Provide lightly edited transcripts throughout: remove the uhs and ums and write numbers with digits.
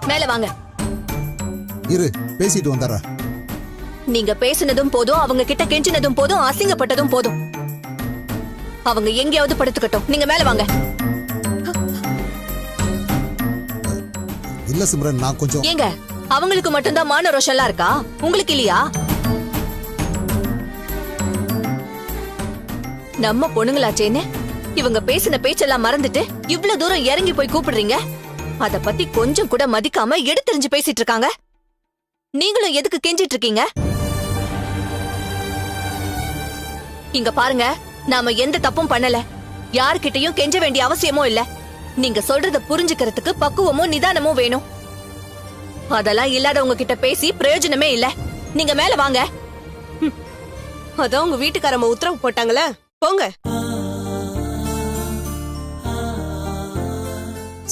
மேல வாங்க. இரு, பேசிட்டு வந்துடுறேன். நீங்க பேசினதும் போதும், அவங்க கிட்ட கெஞ்சினதும் போதும், அசிங்கப்பட்டதும் போதும். அவங்க எங்கேயாவது படுத்துக்கட்டும். நீங்க மேல வாங்க. இல்ல சிம்ரன், நான் கொஞ்சம் ஏங்க அவங்களுக்கு மட்டும்தான் மான ரோஷம்லாம் இருக்கா, உங்களுக்கு இல்லையா? நம்ம பொண்ணுங்களாச்சேன்னு இவங்க பேசின பேச்செல்லாம் மறந்துட்டு இவ்ளோ தூரம் இறங்கி போய் கூப்பிடுறீங்க. அத பத்தி கொஞ்சம் கூட மதிக்காம எடுத்தெறிஞ்சு பேசிட்டு இருக்காங்க. நீங்களும் எதுக்கு கெஞ்சிட்டு இருக்கீங்க? இங்க பாருங்க, நாம எந்த தப்பும் பண்ணல. யார்கிட்டயும் கெஞ்ச வேண்டிய அவசியமும் இல்ல. நீங்க சொல்றத புரிஞ்சுக்கிறதுக்கு பக்குவமும் நிதானமும் வேணும். அதெல்லாம் இல்லாதவங்க கிட்ட பேசி பிரயோஜனமே இல்ல. நீங்க மேல வாங்க. அதான் உங்க வீட்டுக்காரம்மா உத்தரவு போட்டாங்களே, போங்க.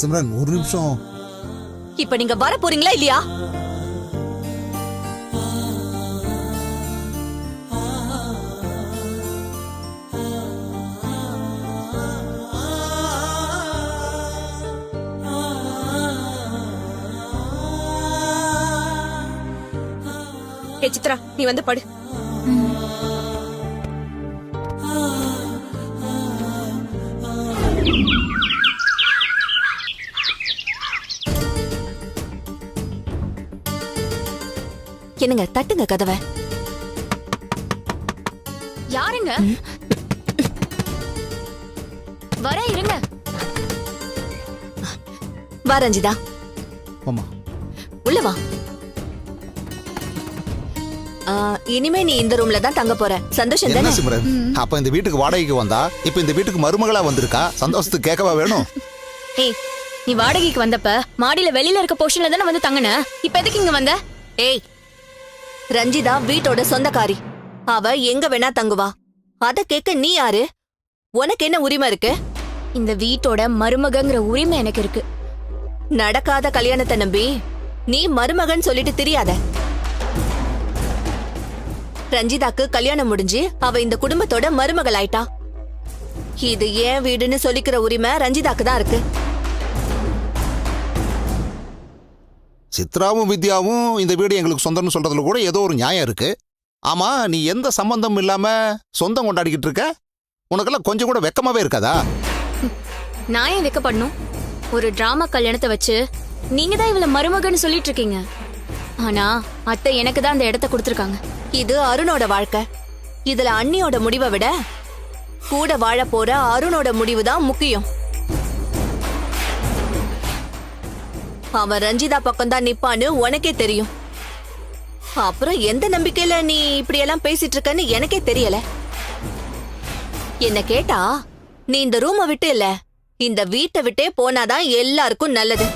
சிம்ரன் ஒரு நிமிஷம். இப்ப நீங்க வர போறீங்களா இல்லையா? ஏ சித்ரா, நீ வந்து படு. என்னங்க, தட்டுங்க கதவை. யாருங்க? வர இருங்க. வா ரஞ்சிதா, ஆமா. உள்ள வா. இனிமே நீ இந்த ரூம்ல தான் தங்க போற. சந்தோஷம் என்ன தானே? சிம்ரன், அப்ப இந்த வீட்டுக்கு வாடகைக்கு வந்தா இப்ப இந்த வீட்டுக்கு மருமகளா வந்திருக்கா. சந்தோஷத்துக்கு கேட்கவா வேணும்? ஏய், நீ வாடகைக்கு வந்தப்ப மாடியில வெளியில இருக்க போர்ஷன்ல தானே வந்து தங்கன. இப்ப எதுக்கு இங்க வந்த? ஏய், ரஞ்சிதா வீட்டோட சொந்தக்காரி. அவ எங்க வேணா தங்குவா. அத கேட்க நீ யாரு? உனக்கு என்ன உரிமை இருக்கு? இந்த வீட்டோட மருமகங்கிற உரிமை எனக்கு இருக்கு. நடக்காத கல்யாணத்தை நம்பி நீ மருமகன் சொல்லிட்டு தெரியாத. ரஞ்சிதாக்கு கல்யாணம் முடிஞ்சு அவ இந்த குடும்பத்தோட மருமகள் ஆயிட்டா. இது ஏன் வீடுன்னு சொல்லிக்கிற உரிமை ரஞ்சிதாக்கு தான் இருக்கு. சித்ராவும் வித்யாவும் இந்த வீடு எங்களுக்கு சொந்தம்னு சொல்றதுல கூட ஏதோ ஒரு நியாயம் இருக்கு. ஆமா, நீ எந்த சம்பந்தம் இல்லாம சொந்தம் கொண்டாடிக்கிட்டு இருக்க? உனக்கெல்லாம் கொஞ்சம் கூட வெக்கமாவே இருக்காதா? நான் ஏன் வைக்கப்படணும்? ஒரு டிராமா கல்யாணத்தை வச்சு நீங்க தான் இவள மருமகன்னு சொல்லிட்டு இருக்கீங்க. ஆனா அத்தை எனக்கு தான் அந்த இடத்த கொடுத்துருக்காங்க. இது அருணோட வாழ்க்கை. இதுல அண்ணியோட முடிவை விட கூட வாழ போற அருணோட முடிவு தான் முக்கியம். அவன் ரஞ்சிதா பக்கம்தான் நிப்பான்னு உனக்கே தெரியும். அப்புறம் எந்த நம்பிக்கையில நீ இப்படி எல்லாம் பேசிட்டு இருக்கன்னு எனக்கே தெரியல. என்ன கேட்டா, நீ இந்த ரூமை விட்டு இல்ல, இந்த வீட்டை விட்டே போனாதான் எல்லாருக்கும் நல்லது.